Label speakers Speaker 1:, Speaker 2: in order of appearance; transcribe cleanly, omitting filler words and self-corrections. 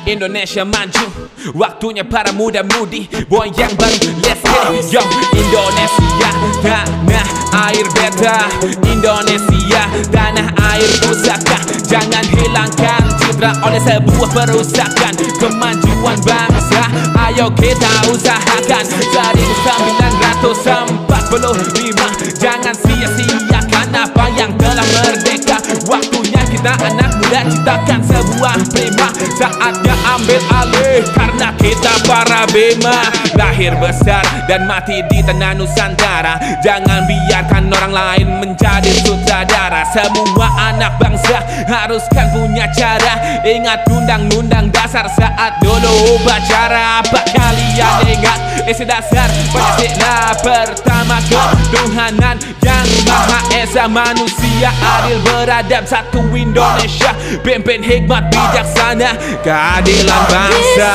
Speaker 1: Indonesia maju, waktunya para muda-mudi boy yang baru, let's get it. Yo, Indonesia, tanah air beta. Indonesia, tanah air pusaka. Jangan hilangkan citra oleh sebuah perusakan. Kemajuan bangsa, ayo kita usahakan. Dari 1945, jangan sia-siakan apa yang telah merdeka. Waktunya kita anak muda ciptakan sebuah prima. Saatnya ambil alih karena kita para bema. Lahir besar dan mati di tanah Nusantara. Jangan biarkan orang lain menjadi sutradara. Semua anak bangsa haruskan punya cara. Ingat undang-undang dasar saat dulu upacara. Apa kalian ingat isi dasar Pancasila pertama? Ketuhanan yang Maha Esa, manusia adil beradab, satu Indonesia, pimpin hikmat bijaksana, keadilan bangsa.